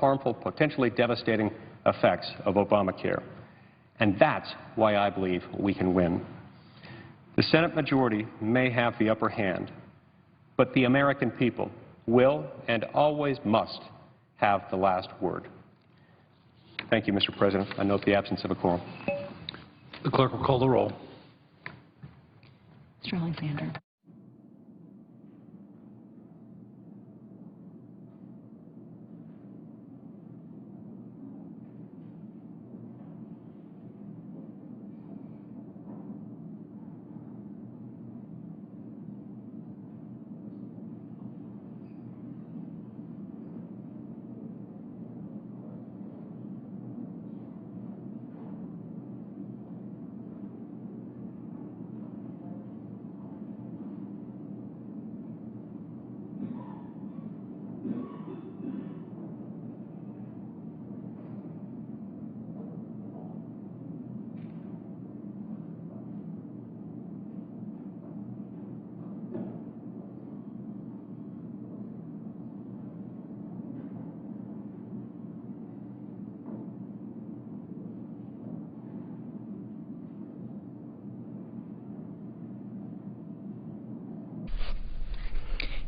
harmful, potentially devastating effects of Obamacare. And that's why I believe we can win. The Senate majority may have the upper hand, but the American people will and always must have the last word. Thank you, Mr. President. I note the absence of a quorum. The clerk will call the roll. Mr. Alexander.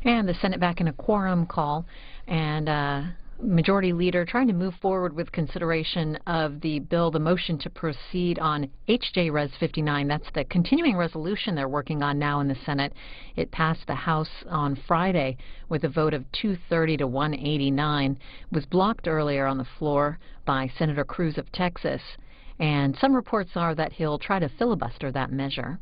And the Senate back in a quorum call, and Majority Leader trying to move forward with consideration of the bill, the motion to proceed on H.J. Res. 59. That's the continuing resolution they're working on now in the Senate. It passed the House on Friday with a vote of 230 to 189. It was blocked earlier on the floor by Senator Cruz of Texas. And some reports are that he'll try to filibuster that measure.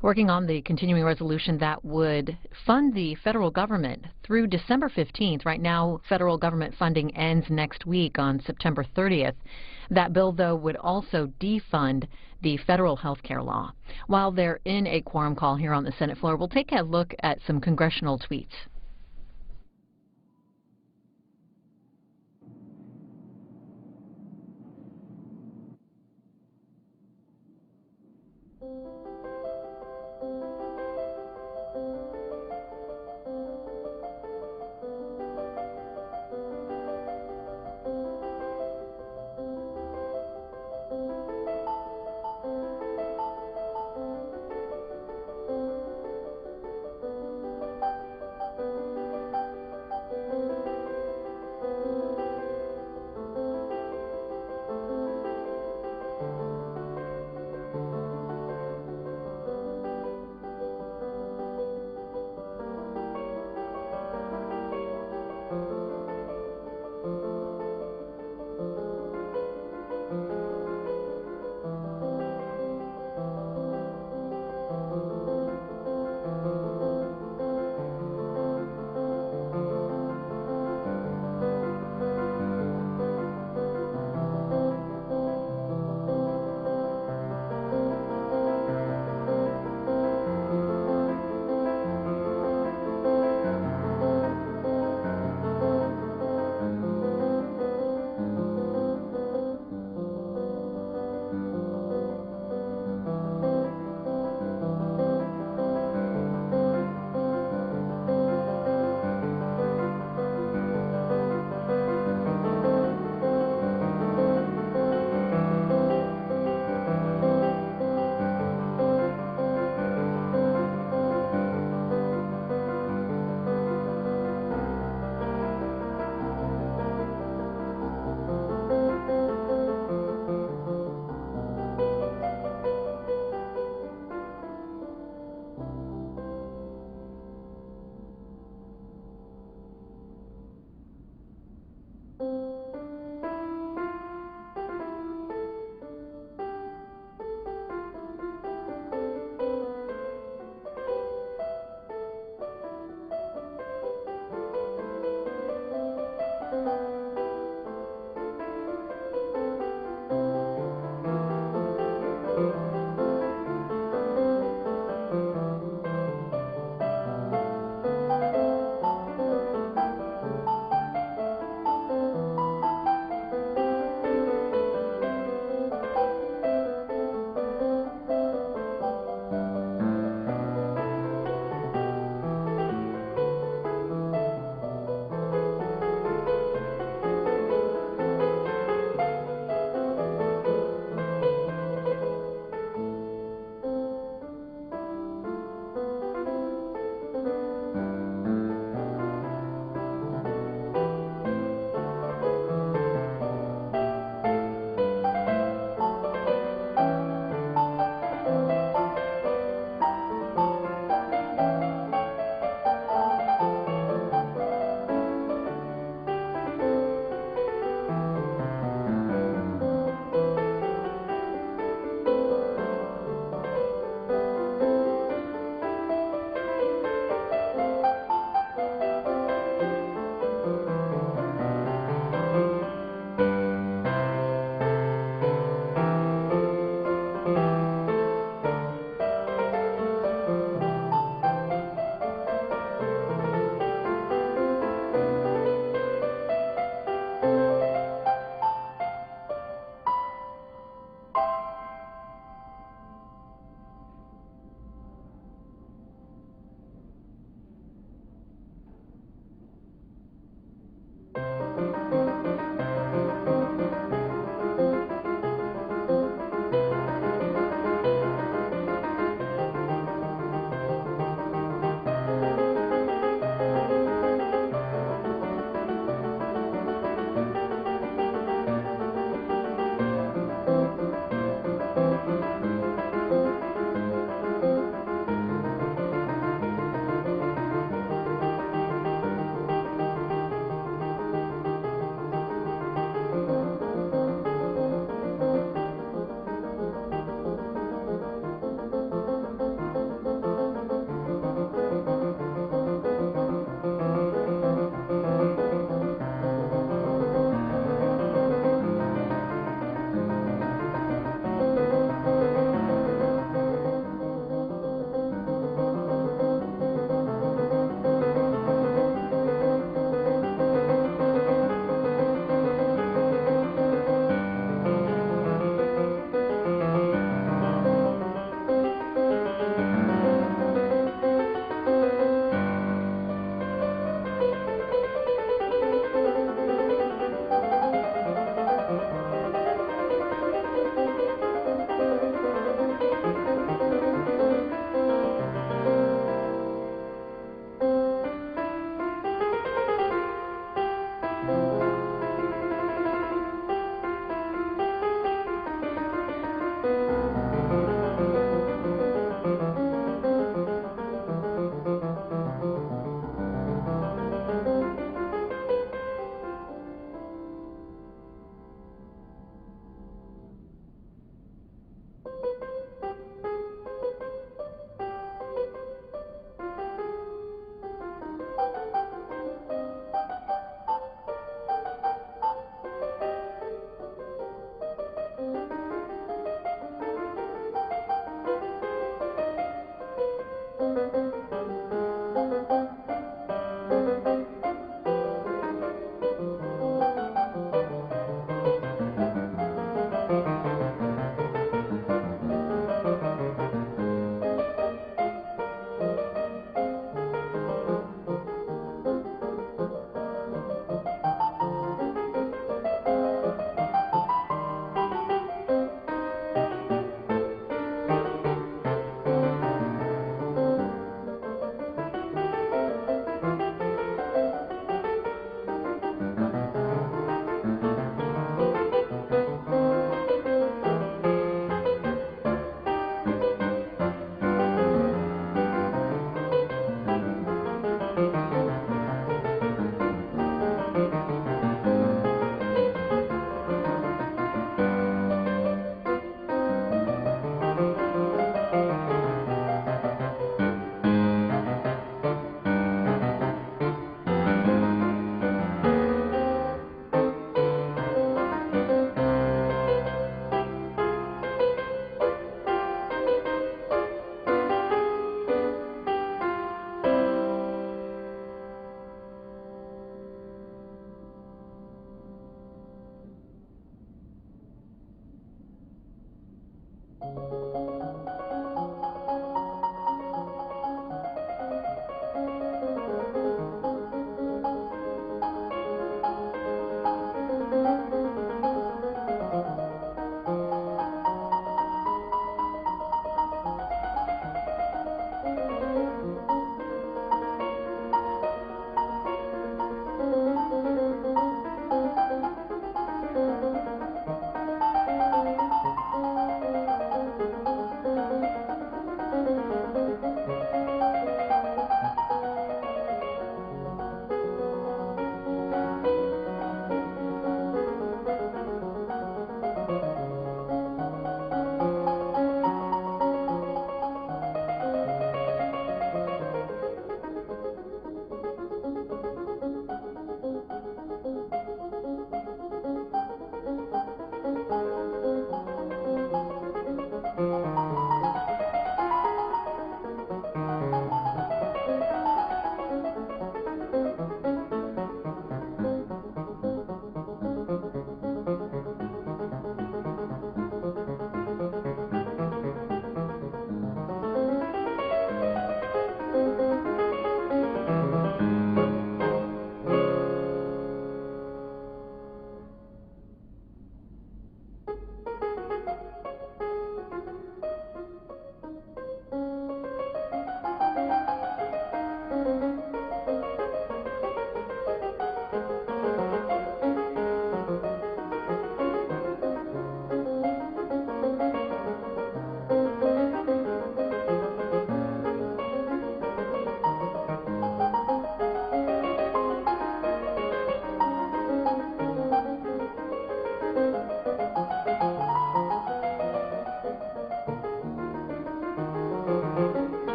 Working on the continuing resolution that would fund the federal government through December 15th. Right now, federal government funding ends next week on September 30th. That bill, though, would also defund the federal health care law. While they're in a quorum call here on the Senate floor, we'll take a look at some congressional tweets.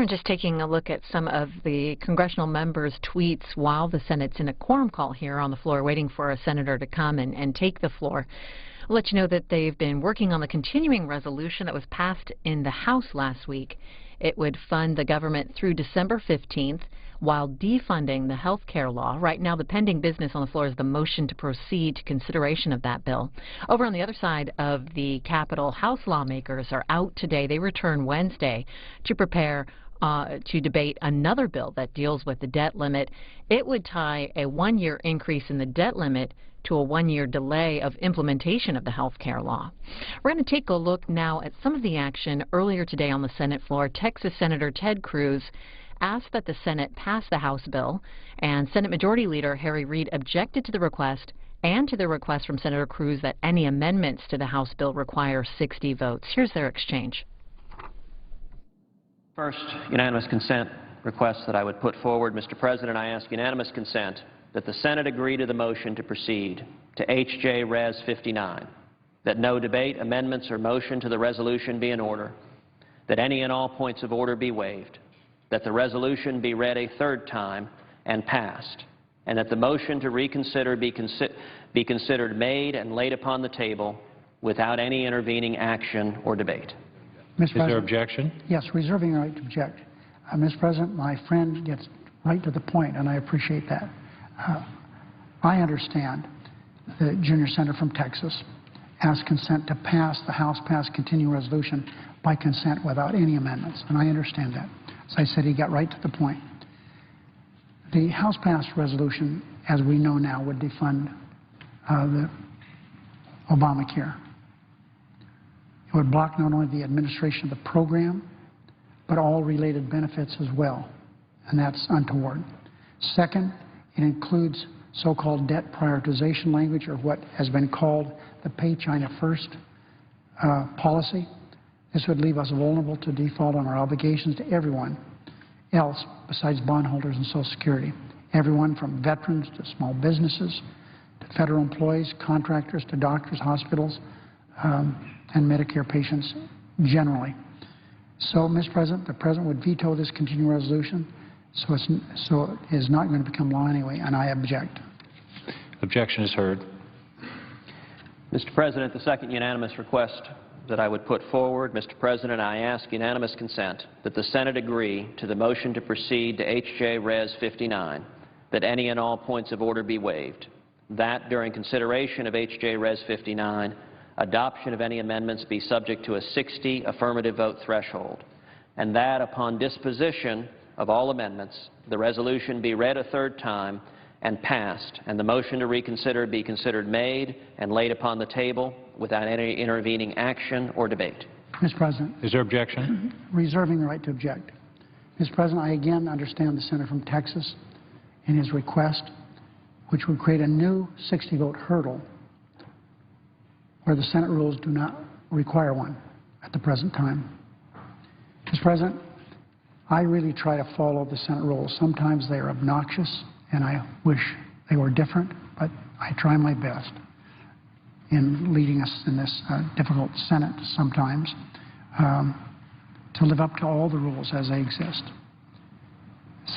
Chairman, just taking a look at some of the congressional members' tweets while the Senate's in a quorum call here on the floor, waiting for a senator to come and take the floor. I'll let you know that they've been working on the continuing resolution that was passed in the House last week. It would fund the government through December 15th while defunding the health care law. Right now, the pending business on the floor is the motion to proceed to consideration of that bill. Over on the other side of the Capitol, House lawmakers are out today. They return Wednesday to prepare to debate another bill that deals with the debt limit. It would tie a one-year increase in the debt limit to a one-year delay of implementation of the health care law. We're going to take a look now at some of the action earlier today on the Senate floor. Texas Senator Ted Cruz asked that the Senate pass the House bill, and Senate Majority Leader Harry Reid objected to the request and to the request from Senator Cruz that any amendments to the House bill require 60 votes. Here's their exchange. First, unanimous consent request that I would put forward. Mr. President, I ask unanimous consent that the Senate agree to the motion to proceed to H.J. Res. 59, that no debate, amendments, or motion to the resolution be in order, that any and all points of order be waived, that the resolution be read a third time and passed, and that the motion to reconsider be considered made and laid upon the table without any intervening action or debate. Is Mr. President, there objection? Yes, reserving the right to object. Mr. President, my friend gets right to the point, and I appreciate that. I understand the junior senator from Texas asked consent to pass the House-passed continuing resolution by consent without any amendments, and I understand that. As I said, he got right to the point. The House-passed resolution, as we know now, would defund the Obamacare. It would block not only the administration of the program, but all related benefits as well, and that's untoward. Second, it includes so-called debt prioritization language, or what has been called the Pay China First policy. This would leave us vulnerable to default on our obligations to everyone else besides bondholders and Social Security. Everyone from veterans to small businesses to federal employees, contractors to doctors, hospitals, and Medicare patients generally. So, Mr. President, the President would veto this continuing resolution, so it is not going to become law anyway, and I object. Objection is heard. Mr. President, the second unanimous request that I would put forward, Mr. President, I ask unanimous consent that the Senate agree to the motion to proceed to H.J. Res. 59, that any and all points of order be waived, that during consideration of H.J. Res. 59, adoption of any amendments be subject to a 60 affirmative vote threshold, and that upon disposition of all amendments, the resolution be read a third time and passed, and the motion to reconsider be considered made and laid upon the table without any intervening action or debate. Mr. President. Is there objection? Reserving the right to object. Mr. President, I again understand the senator from Texas in his request, which would create a new 60-vote hurdle where the Senate rules do not require one at the present time. Mr. President, I really try to follow the Senate rules. Sometimes they are obnoxious, and I wish they were different, but I try my best in leading us in this difficult Senate sometimes to live up to all the rules as they exist.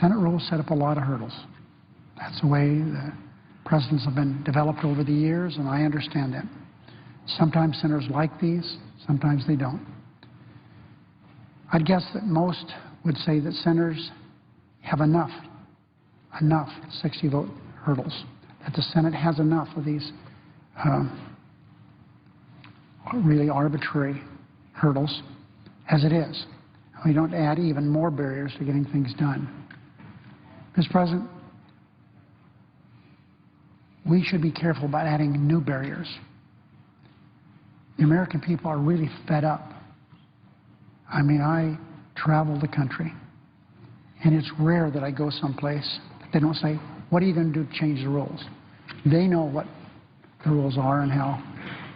Senate rules set up a lot of hurdles. That's the way the precedents have been developed over the years, and I understand that. Sometimes senators like these, sometimes they don't. I'd guess that most would say that senators have enough 60-vote hurdles, that the Senate has enough of these really arbitrary hurdles as it is. We don't add even more barriers to getting things done. Mr. President, we should be careful about adding new barriers. The American people are really fed up. I mean, I travel the country, and it's rare that I go someplace that they don't say, what are you going to do to change the rules? They know what the rules are and how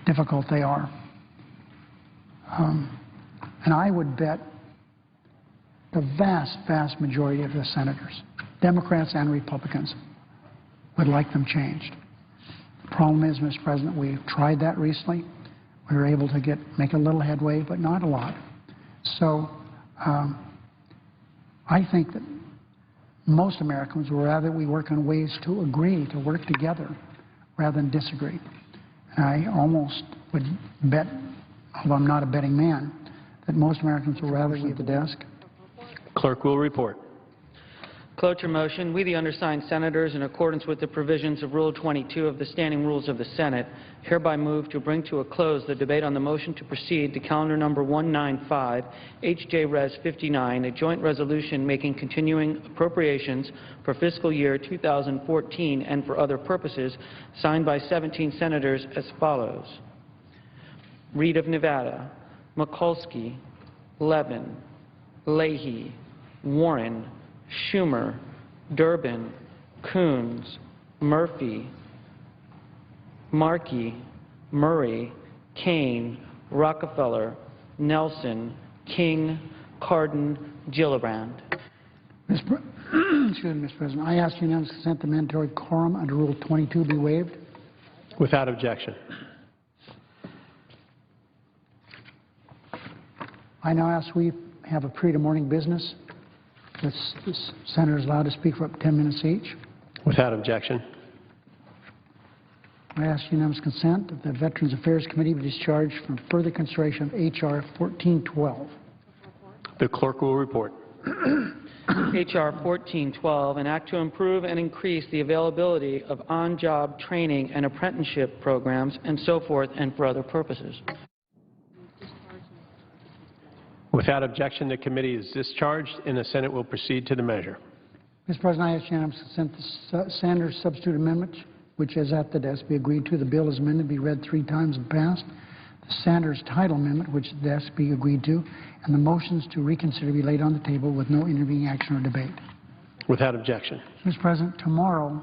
difficult they are. And I would bet the vast, vast majority of the senators, Democrats and Republicans, would like them changed. The problem is, Mr. President, we've tried that recently. We were able to make a little headway, but not a lot. So I think that most Americans would rather we work on ways to agree, to work together, rather than disagree. And I almost would bet, although I'm not a betting man, that most Americans would rather we at the desk. Clerk will report. Cloture motion. We, the undersigned senators, in accordance with the provisions of Rule 22 of the Standing Rules of the Senate, hereby move to bring to a close the debate on the motion to proceed to calendar number 195, H.J. Res. 59, a joint resolution making continuing appropriations for fiscal year 2014 and for other purposes, signed by 17 senators as follows: Reed of Nevada, Mikulski, Levin, Leahy, Warren, Schumer, Durbin, Coons, Murphy, Markey, Murray, Kane, Rockefeller, Nelson, King, Cardin, Gillibrand. Excuse me, Mr. President. I ask unanimous consent the mandatory quorum under Rule 22 be waived. Without objection. I now ask we have a period of morning business. The senator is allowed to speak for up to 10 minutes each. Without objection. I ask unanimous consent that the Veterans Affairs Committee be discharged from further consideration of H.R. 1412. The clerk will report. H.R. 1412, an act to improve and increase the availability of on-job training and apprenticeship programs and so forth and for other purposes. Without objection, the committee is discharged and the Senate will proceed to the measure. Mr. President, I ask unanimous consent the Sanders substitute amendment, which is at the desk, be agreed to. The bill is amended, be read 3 times and passed. The Sanders title amendment, which is at the desk, be agreed to. And the motions to reconsider be laid on the table with no intervening action or debate. Without objection. Mr. President, tomorrow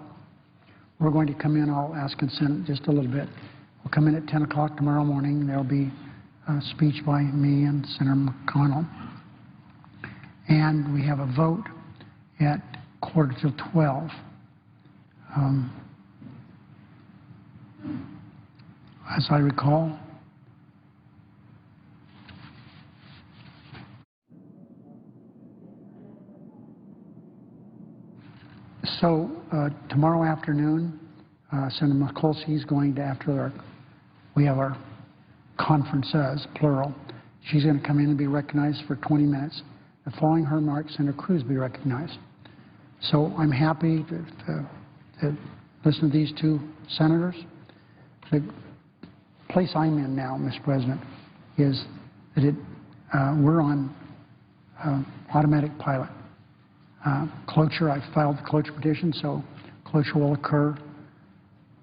we're going to come in. I'll ask consent just a little bit. We'll come in at 10 o'clock tomorrow morning. There'll be a speech by me and Senator McConnell. And we have a vote at 11:45. As I recall, so tomorrow afternoon, Senator Mikulski is going to, we have our conferences, plural. She's going to come in and be recognized for 20 minutes. And following her remarks, Senator Cruz be recognized. So I'm happy to listen to these 2 senators. The place I'm in now, Mr. President, is that we're on automatic pilot. Cloture, I filed the cloture petition, so cloture will occur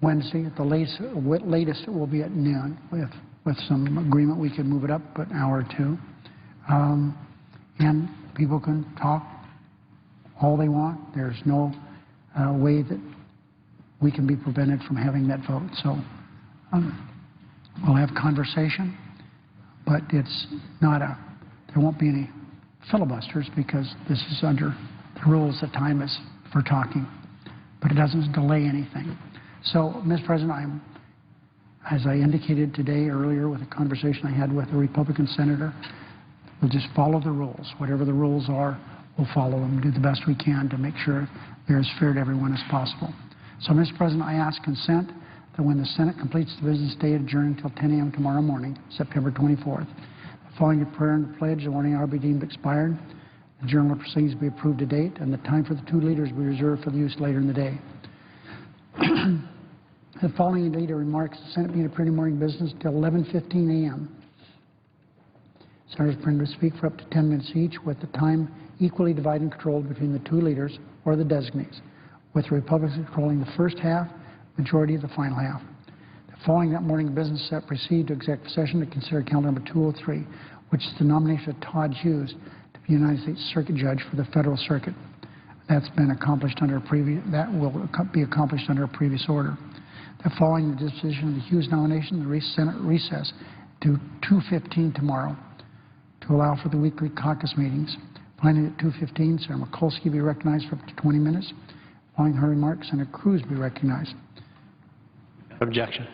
Wednesday. At the latest it will be at noon. With some agreement, we could move it up an hour or 2. And people can talk all they want. There's no way that we can be prevented from having that vote. So we'll have conversation, but it's not there won't be any filibusters because this is under the rules. The time is for talking, but it doesn't delay anything. So, Mr. President, as I indicated today earlier with a conversation I had with a Republican senator, we'll just follow the rules. Whatever the rules are, we'll follow them, do the best we can to make sure they're as fair to everyone as possible. So, Mr. President, I ask consent that when the Senate completes the business day, adjourned until 10 a.m. tomorrow morning, September 24th. Following the prayer and the pledge, the warning hour be deemed expired. The journal of proceedings be approved to date, and the time for the 2 leaders be reserved for the use later in the day. The following leader remarks, the Senate being a pretty morning business till 11:15 a.m. Senators permitted to speak for up to 10 minutes each, with the time equally divided and controlled between the 2 leaders or the designees, with the Republicans controlling the first half, majority of the final half. Following that morning business set, proceed to executive session to consider calendar number 203, which is the nomination of Todd Hughes to be United States Circuit Judge for the Federal Circuit. That's been accomplished under a previous, that will be accomplished under a previous order. That following the disposition of the Hughes nomination, the Senate recess to 2:15 tomorrow to allow for the weekly caucus meetings. Finally, at 2:15, Senator Mikulski be recognized for up to 20 minutes. Following her remarks, Senator Cruz be recognized. Objection.